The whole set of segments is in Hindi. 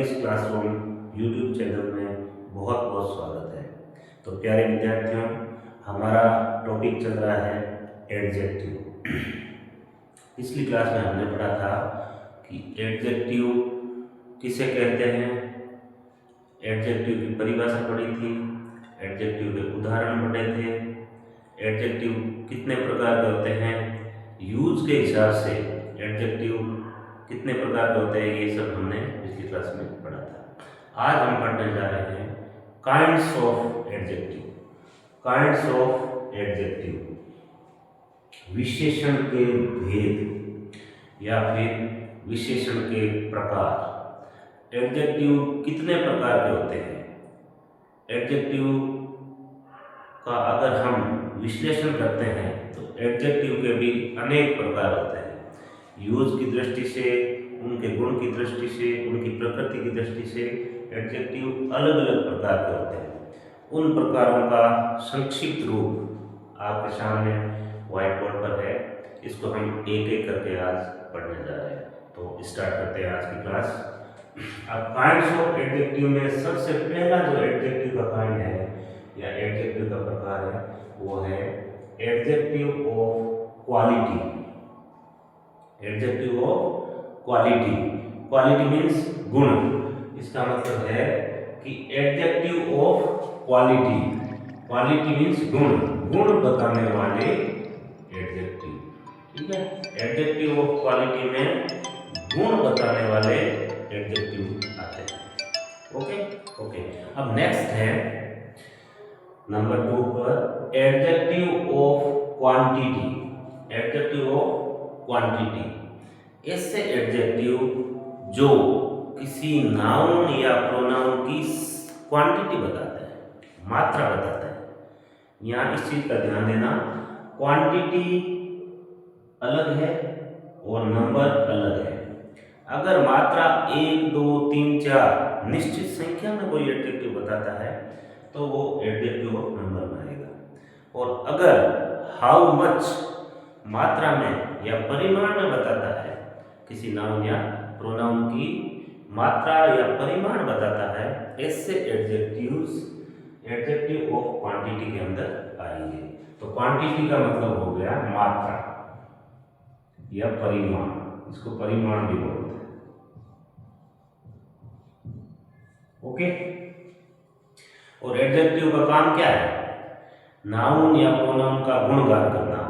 इंग्लिश क्लासरूम यूट्यूब चैनल में बहुत बहुत स्वागत है। तो प्यारे विद्यार्थियों, हमारा टॉपिक चल रहा है एडजेक्टिव। पिछली क्लास में हमने पढ़ा था कि एडजेक्टिव किसे कहते हैं, एडजेक्टिव की परिभाषा पढ़ी थी, एडजेक्टिव के उदाहरण पढ़े थे, एडजेक्टिव कितने प्रकार के होते हैं, यूज के हिसाब से एडजेक्टिव कितने प्रकार के होते हैं, ये सब हमने पिछली क्लास में पढ़ा था। आज हम पढ़ने जा रहे हैं kinds of adjective. Kinds of adjective, विशेषण के भेद या फिर विशेषण के प्रकार। एडजेक्टिव कितने प्रकार के होते हैं, एडजेक्टिव का अगर हम विश्लेषण करते हैं तो एडजेक्टिव के भी अनेक प्रकार होते हैं। यूज की दृष्टि से, उनके गुण की दृष्टि से, उनकी प्रकृति की दृष्टि से एडजेक्टिव अलग अलग प्रकार के होते हैं। उन प्रकारों का संक्षिप्त रूप आपके सामने व्हाइट बोर्ड पर है, इसको हम एक एक करके आज पढ़ने जा रहे हैं। तो स्टार्ट करते हैं आज की क्लास। अब काइंड्स ऑफ एडजेक्टिव में सबसे पहला जो एडजेक्टिव का काइंड है या एडजेक्टिव का प्रकार है वो है adjective of quality. Adjective of quality, quality means गुण। इसका मतलब है कि adjective of quality, quality means गुण, गुण बताने वाले एडजेक्टिव। ठीक है, एडजेक्टिव ऑफ क्वालिटी में गुण बताने वाले एडजेक्टिव आते हैं। ओके ओके, अब नेक्स्ट है नंबर 2 पर adjective of quantity. Adjective of quantity, ऐसे एडजेक्टिव जो किसी नाउन या प्रोनाउन की क्वांटिटी बताते हैं, मात्रा बताते हैं। यहाँ इस चीज का ध्यान देना, क्वांटिटी अलग है और नंबर अलग है। अगर मात्रा 1 2 3 4 निश्चित संख्या में कोई एडजेक्टिव बताता है तो वो एडजेक्टिव ऑफ नंबर में आएगा। और अगर हाउ मच मात्रा में या परिमाण में बताता है, किसी नाउन या प्रोनाउन की मात्रा या परिमाण बताता है, ऐसे एडजेक्टिव्स एडजेक्टिव ऑफ क्वांटिटी के अंदर आएंगे। तो क्वांटिटी का मतलब हो गया मात्रा या परिमाण, इसको परिमाण भी बोलते हैं। ओके, और एडजेक्टिव का काम क्या है? नाउन या प्रोनाउन का गुणगान करना,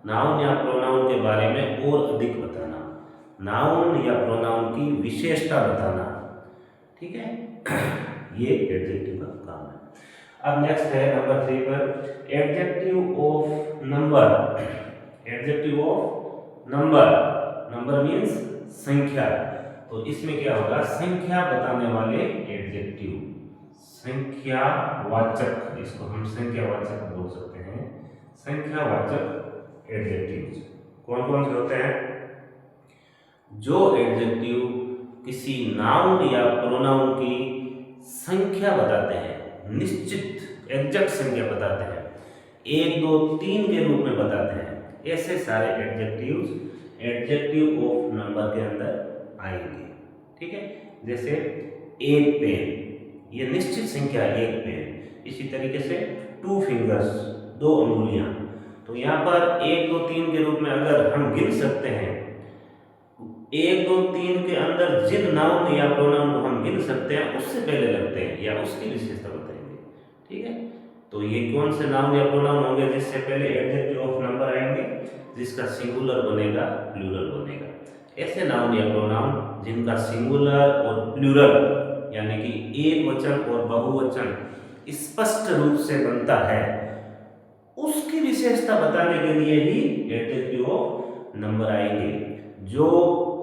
नाउन या प्रोनाउन के बारे में और अधिक बताना, नाउन या प्रोनाउन की विशेषता बताना। ठीक है, ये एडजेक्टिव का काम है। अब नेक्स्ट है नंबर 3 पर adjective of number. Adjective of number, number means संख्या। तो इसमें क्या होगा, संख्या बताने वाले एडजेक्टिव, संख्यावाचक, इसको हम संख्यावाचक बोल सकते हैं। संख्यावाचक एडजेक्टिव्स कौन कौन से होते हैं? जो एडजेक्टिव किसी नाउन या प्रोनाउन की संख्या बताते हैं, निश्चित एग्जैक्ट संख्या बताते हैं, 1 2 3 के रूप में बताते हैं, ऐसे सारे एडजेक्टिव्स एडजेक्टिव ऑफ नंबर के अंदर आएंगे। ठीक है, जैसे एक पेन, ये निश्चित संख्या है, एक पेन। इसी तरीके से 2 फिंगर्स, 2 अंगुलियां। तो यहाँ पर 1 2 3 के रूप में अगर हम गिन सकते हैं, 1 2 3 के अंदर जिन नाउन या प्रोनाउन को हम गिन सकते हैं उससे पहले लगते हैं या उसकी विशेषता बताएंगे। ठीक है, तो ये कौन से नाउन या प्रोनाउन होंगे जिससे पहले एडजेक्टिव ऑफ नंबर आएंगे, जिसका सिंगुलर बनेगा, प्लूरल बनेगा। ऐसे नाउन या प्रोनाउन जिनका सिंगुलर और प्लूरल यानी कि एक वचन और बहुवचन स्पष्ट रूप से बनता है, उसकी विशेषता बताने के लिए ही एडजेक्टिव ऑफ नंबर आएंगे। जो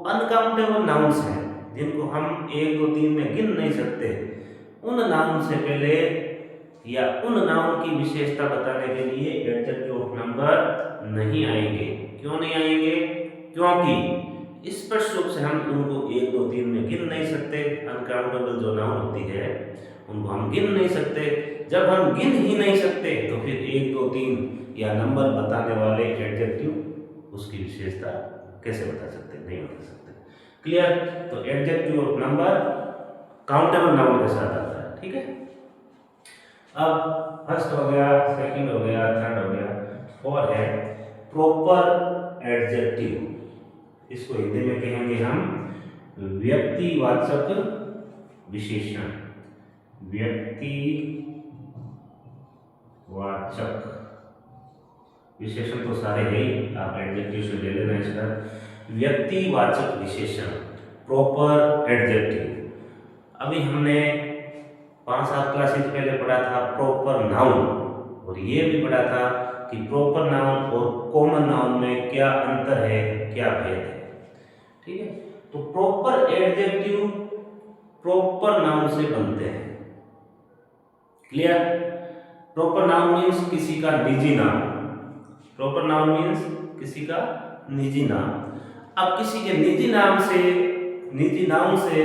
अनकाउंटेबल नाउन्स हैं, जिनको हम 1 2 3 में गिन नहीं सकते, उन नाउन से पहले या उन नाउन की विशेषता बताने के लिए एडजेक्टिव ऑफ नंबर नहीं आएंगे। क्यों नहीं आएंगे? क्योंकि स्पष्ट रूप से हम उनको 1 2 3 में गिन नहीं सकते। अनकाउंटेबल जो नाउन होती है उनको हम गिन नहीं सकते। जब हम गिन ही नहीं सकते तो फिर 1 2 3 या नंबर बताने वाले एडजेक्टिव उसकी विशेषता कैसे बता सकते? नहीं बता सकते। क्लियर? तो adjective of number countable noun के साथ आता है। ठीक है, अब फर्स्ट हो गया, सेकंड हो गया, थर्ड हो गया, फोर है प्रॉपर एडजेक्टिव। इसको हिंदी में कहेंगे हम व्यक्तिवाचक विशेषण। व्यक्तिवाचक विशेषण तो सारे है ही, आप एडजेक्टिव से ले लेना इसका। व्यक्तिवाचक विशेषण प्रॉपर एडजेक्टिव। अभी हमने 5-7 क्लासेस पहले पढ़ा था प्रॉपर नाउन, और ये भी पढ़ा था कि प्रॉपर नाउन और कॉमन नाउन में क्या अंतर है, क्या भेद है। ठीक है, तो प्रॉपर एडजेक्टिव प्रॉपर नाउन से बनते हैं। क्लियर? प्रॉपर नाउन मीन्स किसी का निजी नाम। प्रॉपर नाउन मीन्स किसी का निजी नाम। अब किसी के निजी नाम से, निजी नाउन से,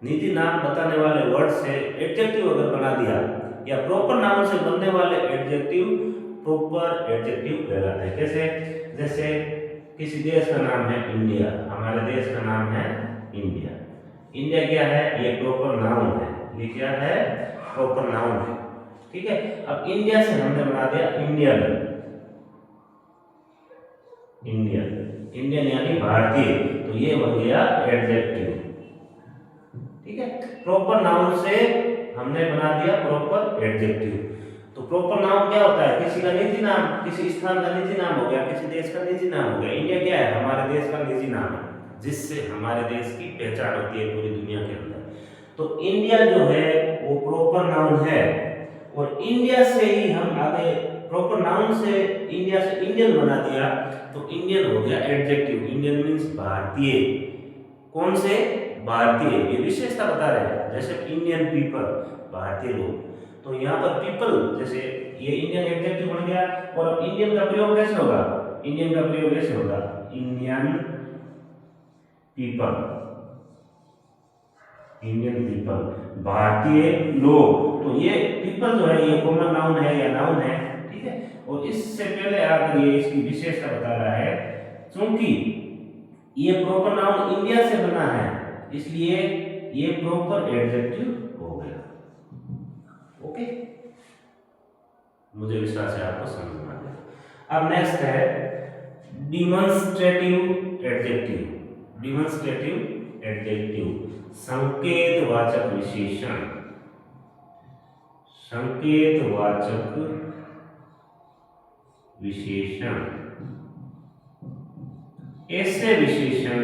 निजी नाम बताने वाले वर्ड से एडजेक्टिव अगर बना दिया, या प्रॉपर नाउन से बनने वाले एडजेक्टिव प्रॉपर एडजेक्टिव कहलाते हैं। कैसे? जैसे किसी देश का नाम है इंडिया, हमारे देश का नाम है इंडिया। इंडिया क्या है? ये प्रॉपर नाउन है। ये क्या है? प्रॉपर नाउन है। ठीक है, अब इंडिया से हमने बना दिया इंडियन। इंडियन, इंडियन यानी भारतीय, तो ये बन गया एडजेक्टिव। ठीक है, प्रॉपर नाउन से हमने बना दिया प्रॉपर एडजेक्टिव। तो प्रॉपर नाउन क्या होता है? किसी का निजी नाम, किसी स्थान का निजी नाम हो गया, किसी देश का निजी नाम हो गया। इंडिया क्या है? हमारे देश का निजी नाम है, जिससे हमारे देश की पहचान होती है पूरी दुनिया के अंदर। तो इंडिया जो है वो प्रॉपर नाउन है, और इंडिया से ही हम आगे प्रॉपर नाउन से इंडिया से इंडियन बना दिया, तो इंडियन हो गया एडजेक्टिव। इंडियन मीन्स भारतीय। कौन से? भारतीय। ये विशेषता बता रहे हैं, जैसे इंडियन पीपल, भारतीय लोग। तो यहाँ पर पीपल, जैसे ये इंडियन एडजेक्टिव बन गया। और अब इंडियन का प्रयोग कैसे होगा? इंडियन का प्रयोग कैसे होगा? इंडियन पीपल, इंडियन पीपल, भारतीय लोग। तो ये पीपल जो है ये कॉमन नाउन है या नाउन है। ठीक है, और इससे पहले आकर ये इसकी विशेषता बता रहा है, क्योंकि ये प्रॉपर नाउन इंडिया से बना है, इसलिए ये प्रॉपर एडजेक्टिव हो गया। ओके, मुझे विश्वास है आपको समझ में आ गया। अब नेक्स्ट है डिमॉन्स्ट्रेटिव एडजेक्टिव। डिमॉन्स्ट्रेटिव एडजेक्टिव संकेतवाचक विशेषण। संकेतवाचक विशेषण ऐसे विशेषण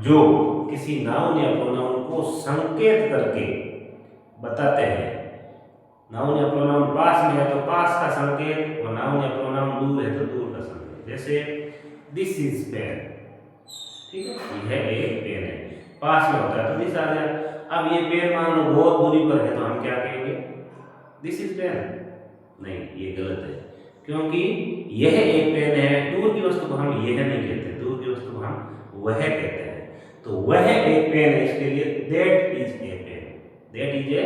जो किसी नाउन या प्रोनाउन को संकेत करके बताते हैं। नाउन या प्रोनाउन पास में है तो पास का संकेत, और नाउन या प्रोनाउन दूर है तो दूर का संकेत। जैसे दिस इज पेन। ठीक है, यह एक पेन है, पास में होता है तो दिस आ गया। अब ये पेन मान लो बहुत दूरी पर है, तो हम क्या कहेंगे? This is pen. नहीं, ये गलत है, क्योंकि यह एक पेन है। दूर की वस्तु को हम यह नहीं कहते, दूर की वस्तु को हम वह कहते हैं। तो वह एक पेन है, इसके लिए that is a pen. That is a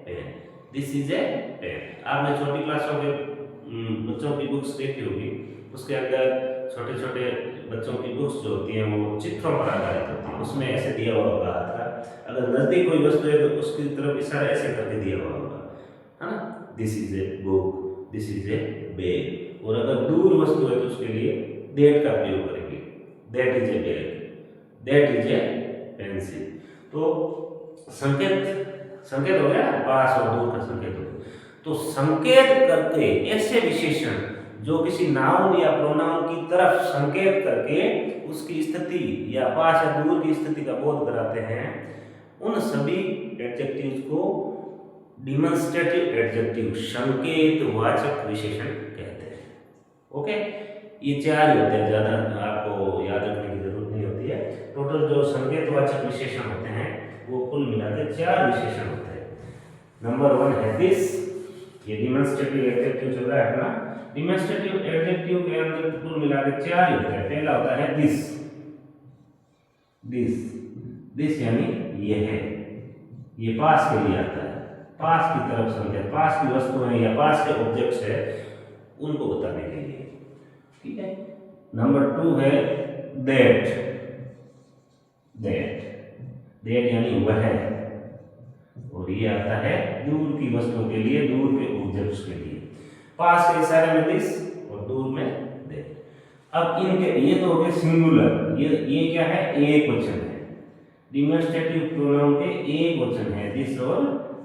pen, this is a pen. आपने छोटी क्लासों के बच्चों की बुक्स देखी होगी, उसके अंदर छोटे छोटे बच्चों की बुक्स जो होती हैं वो चित्रों पर आधारित होती हैं। उसमें ऐसे दिया हुआ होगा हाथ का, अगर नजदीक कोई वस्तु है तो उसकी तरफ इशारा ऐसे करके दिया हुआ होगा, है ना? This is a book, this is A bag. और अगर दूर वस्तु है तो उसके लिए दैट का प्रयोग करेंगे। That is A bag, that is A pencil. तो संकेत हो गया, पास और दूर का संकेत हो गया। तो संकेत करके ऐसे विशेषण जो किसी नाउन या प्रोनाउन की तरफ संकेत करके उसकी स्थिति या पास या दूर की स्थिति का बोध कराते हैं, उन सभी एडजेक्टिव्स को डिमॉन्स्ट्रेटिव एडजेक्टिव संकेतवाचक विशेषण कहते हैं। ओके, ये चार ही होते हैं, ज्यादा आपको याद रखने की जरूरत नहीं होती है। टोटल जो संकेतवाचक विशेषण होते हैं वो कुल मिलाकर 4 विशेषण होते हैं। नंबर 1 है दिस, ये डिमॉन्स्ट्रेटिव एडजेक्टिव चल रहा है अपना। डिमॉन्स्ट्रेटिव एडजेक्टिव के अंदर कुल मिलाकर 4 ही होते हैं। पहला होता है दिस, दिस, दिस यानी यह है, ये पास के लिए आता है, पास की तरफ संकेत, पास की वस्तु है या पास के ऑब्जेक्ट्स है उनको बताने के लिए। ठीक है, नंबर 2 है दैट, दैट, दैट यानी वह, और ये आता है दूर की वस्तुओं के लिए, दूर के ऑब्जेक्ट्स के लिए। पास के इशारे में दिस और दूर में दैट। अब इनके ये तो हो गए सिंगुलर, ये क्या है, एक वचन है। डिमॉन्स्ट्रेटिव प्रोनाउन के एक वचन है, दिस और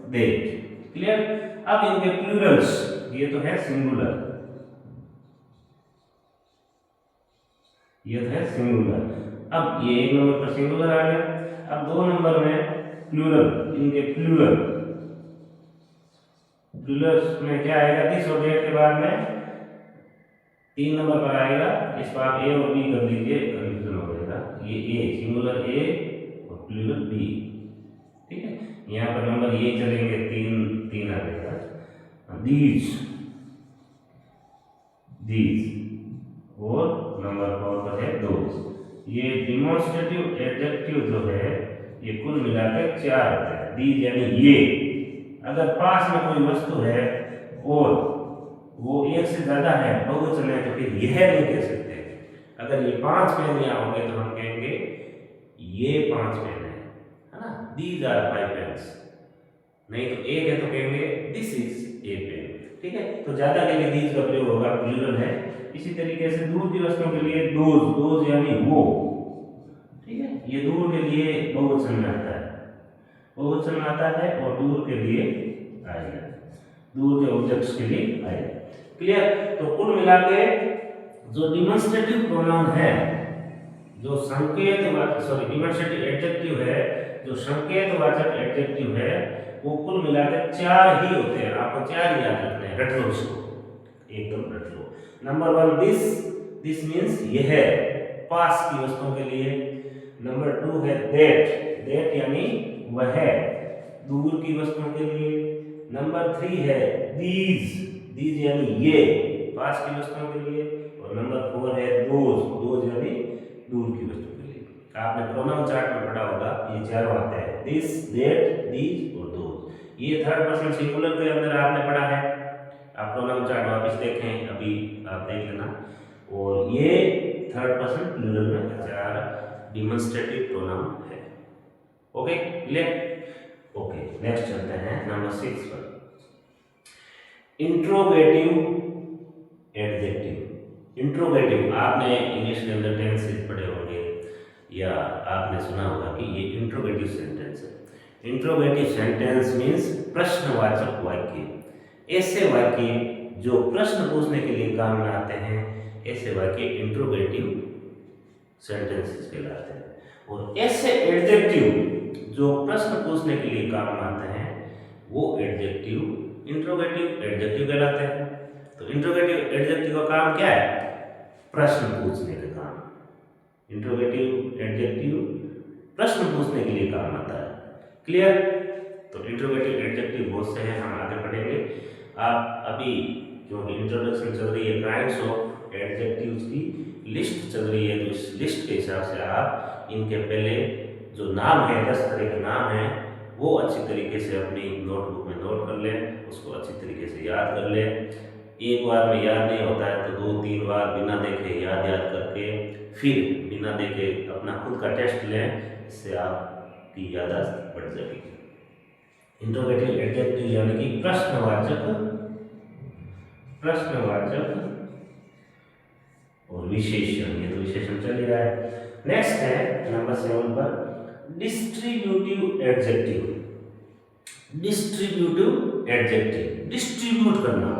दैट। क्लियर। अब इनके प्लूरल्स, ये तो है सिंगुलर, ये है सिंगुलर। अब ये एक नंबर पर सिंगुलर आ गया। अब 2 नंबर में प्लूरल, इनके प्लूरल, प्लूरल्स में क्या आएगा, दिस और दैट के बाद में 3 नंबर पर आएगा, इसको आप ए और बी कर लीजिए, कंफ्यूजन हो जाएगा। ये ए, सिंगुलर ए और प्लूरल बी, ठीक है। यहाँ पर नंबर ये चलेंगे, 3 आ जाएगा, दीज, दीज, और नंबर 4 पर है दोज। ये डिमॉन्स्ट्रेटिव एडजेक्टिव जो है ये कुल मिलाकर 4 होते हैं। दीज यानी ये, अगर पास में कोई वस्तु है और वो एक से ज्यादा है, बहुवचन है, तो फिर यह नहीं कह सकते। अगर ये 5 पेन यहाँ होंगे तो हम कहेंगे ये 5 पेन है ना, दीज आर 5 पेन्स। नहीं तो एक है तो कहेंगे दिस इज ए पेन, ठीक है। तो ज्यादा के लिए दीज का प्रयोग होगा, प्लूरल है। इसी तरीके से दूर की वस्तुओं के लिए दोज, दोज यानी वो, ठीक है। ये दूर के लिए बहुवचन में आता है, बहुवचन में आता है, और दूर के लिए आएगा, दूर के ऑब्जेक्ट्स के लिए आएगा। क्लियर। तो कुल मिला के जो डिमॉन्स्ट्रेटिव प्रोनाउन है, जो संकेत, सॉरी डिमॉन्स्ट्रेटिव एडजेक्टिव है, जो संकेतवाचक एडजेक्टिव है, वो कुल मिलाकर 4 ही होते हैं। आपको 4 ही याद रखने हैं, रट लो इसको, एकदम रट लो। नंबर 1 दिस, दिस मीन्स यह है, पास की वस्तुओं के लिए। नंबर 2 है दैट, दैट यानी वह है, दूर की वस्तुओं के लिए। नंबर 3 है दीज, दीज यानी ये, पास की वस्तुओं के लिए। और नंबर 4 है दोज, दोज यानी दूर की वस्तुओं के लिए। आपने प्रोनाउन चार्ट में पढ़ा होगा, ये चारों आते हैं, दिस, दैट, दीज और दोज। ये थर्ड पर्सन सिंगुलर के अंदर आपने पढ़ा है। आप प्रोनाउन चार्ट वापस देखें, अभी आप देख लेना। और ये थर्ड पर्सन प्लूरल में 4 डिमॉन्स्ट्रेटिव प्रोनाउन है। Okay, clear. ओके, नेक्स्ट चलते हैं नंबर 6 पर, इंट्रोगेटिव एडजेक्टिव। इंट्रोगेटिव आपने इंग्लिश के अंदर टेंसेस पढ़े होंगे, या आपने सुना होगा कि ये इंट्रोगेटिव सेंटेंस है। इंट्रोगेटिव सेंटेंस मीन्स प्रश्नवाचक वाक्य। ऐसे वाक्य जो प्रश्न पूछने के लिए काम में आते हैं, ऐसे वाक्य इंट्रोगेटिव सेंटेंसेस कहलाते हैं। और ऐसे एडजेक्टिव जो प्रश्न पूछने के लिए काम में आते हैं, वो एडजेक्टिव इंट्रोगेटिव एडजेक्टिव कहलाते हैं। तो इंट्रोगेटिव एडजेक्टिव का काम क्या है, प्रश्न पूछने का काम। इंट्रोगेटिव एडजेक्टिव प्रश्न पूछने के लिए काम आता है। क्लियर। तो इंट्रोगेटिव एडजेक्टिव बहुत से हैं, हम आगे पढ़ेंगे। आप अभी जो इंट्रोडक्शन चल रही है, काइंड्स ऑफ एडजेक्टिव्स की लिस्ट चल रही है, तो इस लिस्ट के हिसाब से आप इनके पहले जो नाम है, 10 तरह के नाम हैं, वो अच्छी तरीके से अपनी नोटबुक में नोट कर लें, उसको अच्छी तरीके से याद कर लें। एक बार में याद नहीं होता है तो 2-3 बार बिना देखे याद करके, फिर बिना देखे अपना खुद का टेस्ट लें, इससे आपकी याददाश्त बढ़ जाएगी। इंट्रोगेटिव एडजेक्टिव यानी कि प्रश्नवाचक, प्रश्नवाचक और विशेषण, ये तो विशेषण चल ही रहा है। नेक्स्ट है नंबर 7 पर distributive adjective. Distributive adjective, distribute करना।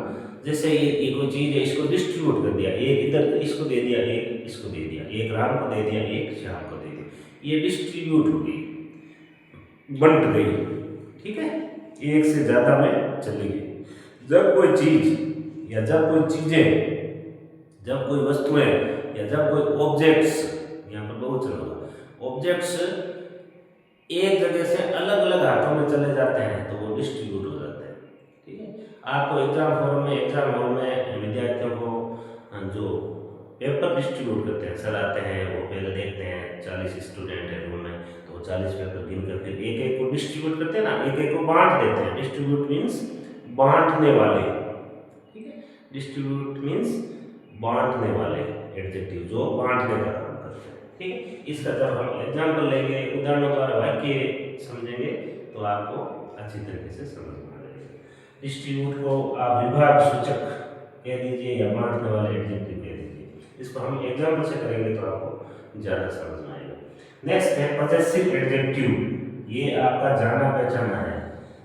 जैसे ये कोई चीज है, इसको डिस्ट्रीब्यूट कर दिया, एक इधर इसको दे दिया, एक इसको दे दिया, एक राम को दे दिया, एक श्याम को दे दिया, ये डिस्ट्रीब्यूट हो गई, बंट गई, ठीक है, एक से ज्यादा में चली गई। जब कोई चीज या जब कोई चीजें, जब कोई वस्तुएं या जब कोई ऑब्जेक्ट्स, यहाँ पर बहुवचन होगा, ऑब्जेक्ट्स एक जगह से अलग अलग हाथों में चले जाते हैं, तो वो डिस्ट्रीब्यूट हो जाते हैं, ठीक है। आपको एग्जाम फॉर्म में, एग्जाम हॉल में विद्यार्थियों को जो पेपर डिस्ट्रीब्यूट करते हैं, सर आते हैं, वो पहले देखते हैं 40 स्टूडेंट है रूम में, तो 40 पेपर गिन कर फिर एक एक को डिस्ट्रीब्यूट करते हैं ना, एक एक को बांट देते हैं। डिस्ट्रीब्यूट मीन्स बांटने वाले, ठीक है। डिस्ट्रीब्यूट मीन्स बांटने वाले एडजेक्टिव, जो बांटने का काम करते हैं। ठीक है। इसका जब हम एग्जाम्पल लेंगे, उदाहरणों द्वारा वाक्य समझेंगे तो आपको अच्छी तरीके से समझ में आ जाएगा। डिस्ट्रीब्यूट को आप विभाग सूचक कह दीजिए या बांटने वाले एडजेक्टिव कह दीजिए। इसको हम एग्जाम्पल से करेंगे तो आपको ज़्यादा समझ में आएगा। नेक्स्ट है पजेसिव एडजेक्टिव। ये आपका जाना पहचाना है।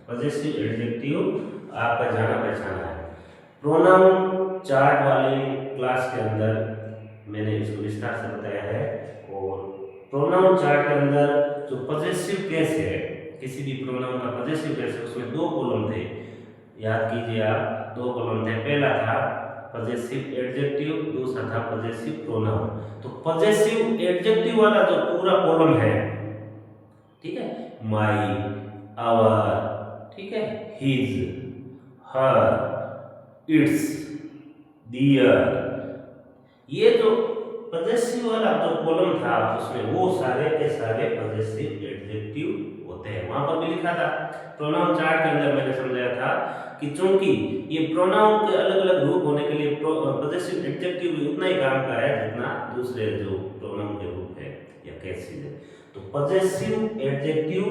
पजेसिव एडजेक्टिव आपका जाना पहचाना है। प्रोनाउन चार्ट वाली क्लास के अंदर मैंने इसको विस्तार से बताया है। और प्रोनाउन चार्ट के अंदर जो पजेसिव केस है, किसी भी प्रोनाउन का पजेसिव केस है, उसमें दो कॉलम थे, याद कीजिए आप, दो कॉलम थे। पहला था पजेसिव एडजेक्टिव, दूसरा था पजेसिव प्रोनाउन। तो पजेसिव एडजेक्टिव वाला जो पूरा कॉलम है, ठीक है, माई, आवर, ठीक है, हिज, हर, इट्स, दियर, ये जो पजेसिव वाला जो कॉलम था उसमें वो सारे के सारे पजेसिव एडजेक्टिव होते हैं। वहां पर भी लिखा था प्रोनाउन चार्ट के अंदर, मैंने समझाया था कि चूंकि ये प्रोनाउन के अलग अलग रूप होने के लिए पजेसिव एडजेक्टिव भी उतना ही काम का है जितना दूसरे जो प्रोनाउन के रूप है या केसेस है। तो पजेसिव एडजेक्टिव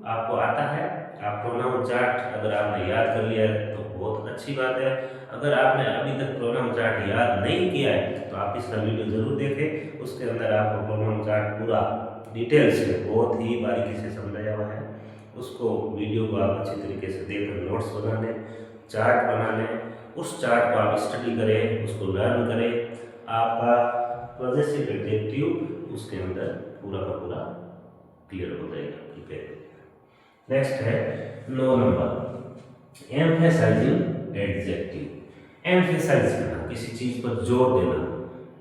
आपको आता है। आप प्रोनाउन चार्ट अगर आपने याद कर लिया है तो बहुत अच्छी बात है। अगर आपने अभी तक प्रोनाउन चार्ट याद नहीं किया है तो आप इसका वीडियो जरूर देखें। उसके अंदर आपको प्रोनाउन चार्ट पूरा डिटेल से बहुत ही बारीकी से समझाया हुआ है। उसको वीडियो को आप अच्छी तरीके से देखकर नोट्स बना लें, चार्ट बना लें, उस चार्ट को आप स्टडी करें, उसको लर्न करें। आपका पजेसिव एडजेक्टिव उसके अंदर पूरा का पूरा क्लियर हो जाएगा। ठीक है। नेक्स्ट है 9 नंबर एम्फेसाइजिंग एडजेक्टिव। एम्फेसाइज करना, किसी चीज पर जोर देना,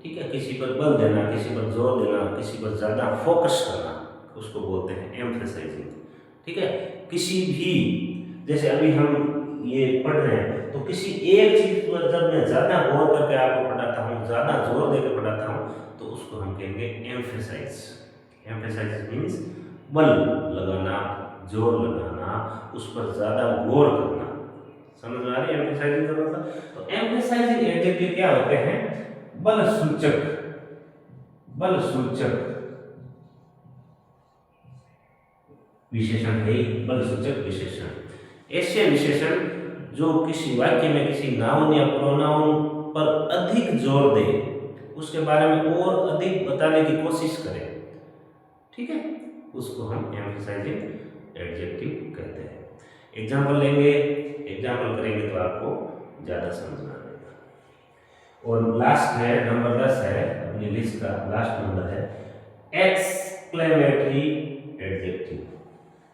ठीक है, किसी पर बल देना, किसी पर जोर देना, किसी पर ज्यादा फोकस करना, उसको बोलते हैं एम्फेसाइजिंग। ठीक है। किसी भी, जैसे अभी हम ये पढ़ रहे हैं तो किसी एक चीज पर जब मैं ज्यादा गौर करके आपको पढ़ाता हूँ, ज्यादा जोर देकर पढ़ाता हूँ, तो उसको हम कहेंगे एम्फेसाइज। एम्फेसाइज मीन्स बल लगाना, जोर लगाना, उस पर ज्यादा गौर करना। समझ में आ रही है एम्फेसाइजिंग का मतलब? तो एम्फेसाइजिंग एडजेक्टिव क्या होते हैं? बल सूचक, बल सूचक विशेषण है। बल सूचक विशेषण ऐसे विशेषण जो किसी वाक्य में किसी नाउन या प्रोनाउन पर अधिक जोर दे, उसके बारे में और अधिक बताने की कोशिश करे, ठीक है, उसको हम एम्फसाइजिंग एडजेक्टिव कहते हैं। एग्जाम्पल लेंगे, एग्जाम्पल करेंगे तो आपको ज्यादा समझ में आएगा। और लास्ट है नंबर 10 है अपनी लिस्ट का, लास्ट नंबर है exclamatory adjective.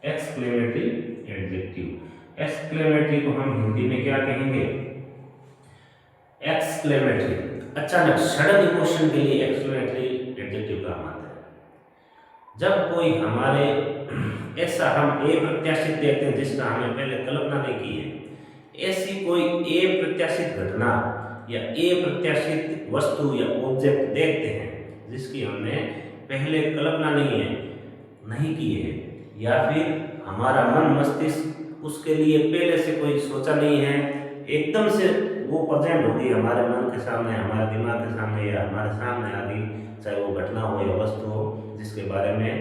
Exclamatory adjective, exclamatory को हम हिंदी में क्या कहेंगे? एक्सक्लेमेटरी, अचानक सडन इमोशन के लिए एक्सक्लेमेटरी एडजेक्टिव काम आता है। जब कोई हमारे ऐसा हम अप्रत्याशित देखते हैं जिसका हमें पहले कल्पना नहीं की है, ऐसी कोई अप्रत्याशित घटना या अप्रत्याशित वस्तु या ऑब्जेक्ट देखते हैं जिसकी हमने पहले कल्पना नहीं की है, या फिर हमारा मन मस्तिष्क उसके लिए पहले से कोई सोचा नहीं है, एकदम से वो प्रेजेंट होगी हमारे मन के सामने, हमारे दिमाग के सामने या हमारे सामने आ गई, चाहे वो घटना हो या वस्तु हो जिसके बारे में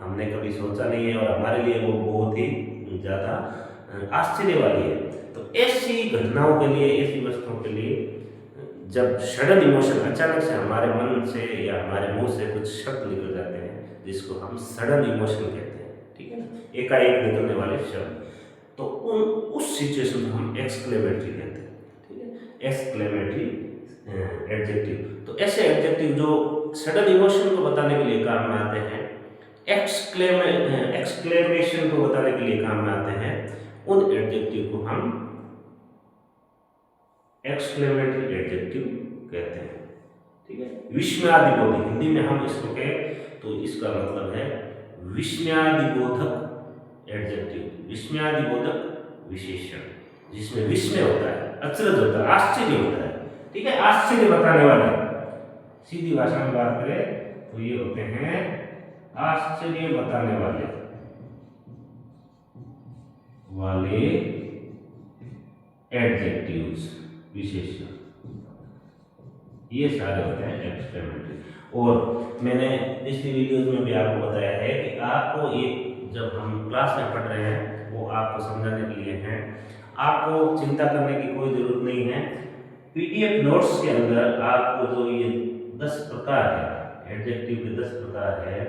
हमने कभी सोचा नहीं है और हमारे लिए वो बहुत ही ज़्यादा आश्चर्य वाली है। तो ऐसी घटनाओं के लिए, ऐसी वस्तुओं के लिए जब सडन इमोशन, अचानक से हमारे मन से या हमारे मुंह से कुछ शब्द निकल जाते हैं जिसको हम सडन इमोशन कहते हैं, ठीक है ना, एकाएक निकलने वाले शब्द, तो उस सिचुएशन को हम एक्सक्लेमेटरी कहते हैं, ठीक है, एक्सक्लेमेटरी एडजेक्टिव। तो ऐसे एडजेक्टिव जो सडन इमोशन को बताने के लिए काम में आते हैं, एक्सक्लेमेशन को बताने के लिए काम में आते हैं, उन एडजेक्टिव को हम एक्सक्लेमेटरी एडजेक्टिव कहते हैं, ठीक है। विस्मयादिबोधक, हिंदी में हम इसको कहें तो इसका मतलब है विस्मयादिबोधक एडजेक्टिव, विस्मयादिबोधक विशेषण, जिसमें विस्मय होता है, अचरज होता है, आश्चर्य होता है, ठीक है, आश्चर्य बताने वाले। सीधी भाषा में बात करें तो ये होते हैं आश्चर्य बताने वाले एडजेक्टिव्स, विशेषण, ये सारे होते हैं एक्सक्लेमेटरी। और मैंने पिछली वीडियोज में भी आपको बताया है कि आपको ये जब हम क्लास में पढ़ रहे हैं वो आपको समझाने के लिए है, आपको चिंता करने की कोई ज़रूरत नहीं है। पीडीएफ नोट्स के अंदर आपको जो ये 10 प्रकार है, एडजेक्टिव के 10 प्रकार है,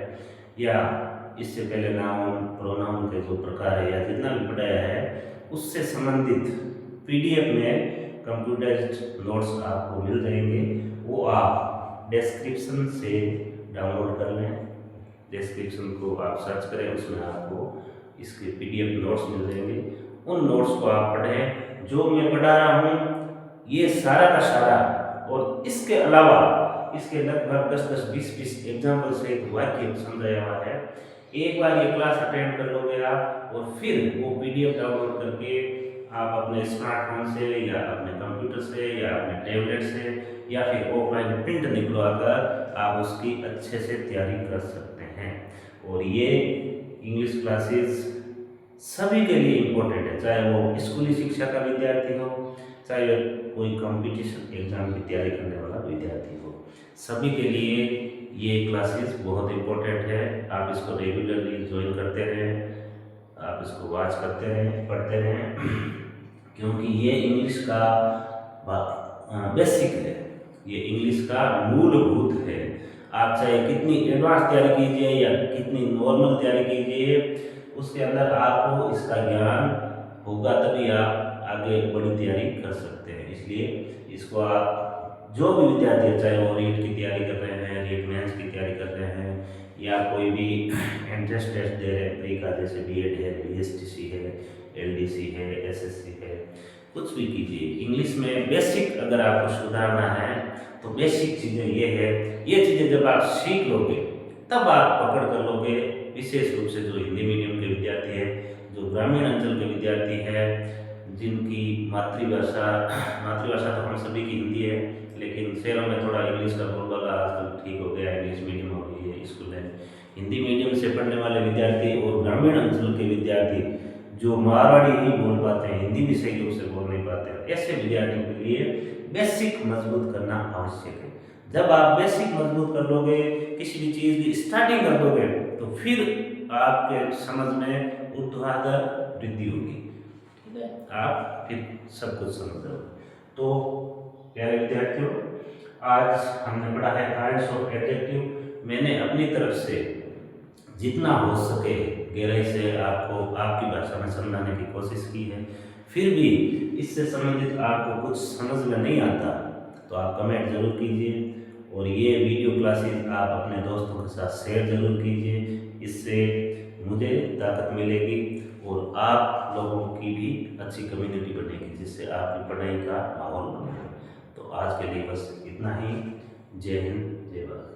या इससे पहले नाउन प्रोनाउन के जो प्रकार है या जितना भी पढ़ाया है उससे संबंधित पीडीएफ में कंप्यूटराइज्ड नोट्स आपको मिल जाएंगे। वो आप डिस्क्रिप्शन से डाउनलोड कर लें। डिस्क्रिप्शन को आप सर्च करें, उसमें आपको इसके पीडीएफ नोट्स मिल जाएंगे। उन नोट्स को आप पढ़ें। जो मैं पढ़ा रहा हूँ ये सारा का सारा, और इसके अलावा इसके लगभग 10-10, 20-20 एग्जाम्पल से एक वाक्य समझाया हुआ है। एक बार ये क्लास अटेंड कर लोगे आप और फिर वो पीडीएफ डाउनलोड करके आप अपने स्मार्टफोन से या अपने कंप्यूटर से या अपने टैबलेट से या फिर ऑफलाइन प्रिंट निकलवा कर आप उसकी अच्छे से तैयारी कर सकते हैं। और ये इंग्लिश क्लासेस सभी के लिए इम्पोर्टेंट है, चाहे वो स्कूली शिक्षा का विद्यार्थी हो, चाहे कोई कंपटीशन एग्जाम की तैयारी करने वाला विद्यार्थी हो, सभी के लिए ये क्लासेस बहुत इम्पोर्टेंट है। आप इसको रेगुलरली ज्वाइन करते रहें, आप इसको वॉच करते रहें, पढ़ते रहें, क्योंकि ये इंग्लिश का बेसिक है, ये इंग्लिश का मूलभूत है। आप चाहे कितनी एडवांस तैयारी कीजिए या कितनी नॉर्मल तैयारी कीजिए, उसके अंदर आपको इसका ज्ञान होगा तभी आप आगे बड़ी तैयारी कर सकते हैं। इसलिए इसको आप जो भी विद्यार्थी है, चाहे वो रीट की तैयारी कर रहे हैं, रीट मेंस की तैयारी कर रहे हैं, या कोई भी एंट्रेंस टेस्ट दे रहे हैं प्री का, जैसे बीएड है, बीएसटीसी है, एलडीसी है, एसएससी है, कुछ भी कीजिए, इंग्लिश में बेसिक अगर आपको सुधारना है तो बेसिक चीज़ें ये है। ये चीज़ें जब आप सीख लोगे तब आप पकड़ कर लोगे। विशेष रूप से जो हिंदी मीडियम के विद्यार्थी हैं, जो ग्रामीण अंचल के विद्यार्थी हैं, जिनकी मातृभाषा तो हम सभी की हिंदी है, लेकिन शहरों में थोड़ा इंग्लिश का बोलबाला आजकल ठीक हो गया, इंग्लिश मीडियम हो गई है स्कूल है। हिंदी मीडियम से पढ़ने वाले विद्यार्थी और ग्रामीण अंचल के विद्यार्थी जो मारवाड़ी नहीं बोल पाते हैं, हिंदी भी सही रूप से बोल नहीं पाते हैं, ऐसे विद्यार्थियों के लिए बेसिक मजबूत करना आवश्यक है। जब आप बेसिक मजबूत कर लोगे, किसी भी चीज़ की स्टार्टिंग कर दोगे, तो फिर आपके समझ में ऊर्ध्वाधर वृद्धि होगी, ठीक है, आप फिर सब कुछ समझ जाओगे। तो प्यारे विद्यार्थियों, आज हमने पढ़ा है काइंड्स ऑफ एडजेक्टिव। मैंने अपनी तरफ से जितना हो सके गहराई से आपको आपकी भाषा में समझाने की कोशिश की है। फिर भी इससे संबंधित आपको कुछ समझ में नहीं आता तो आप कमेंट जरूर कीजिए, और ये वीडियो क्लासेस आप अपने दोस्तों के साथ शेयर जरूर कीजिए। इससे मुझे ताकत मिलेगी और आप लोगों की भी अच्छी कम्युनिटी बनेगी, जिससे आपकी पढ़ाई का माहौल बनेगा। तो आज के लिए बस इतना ही। जय हिंद, जय भारत।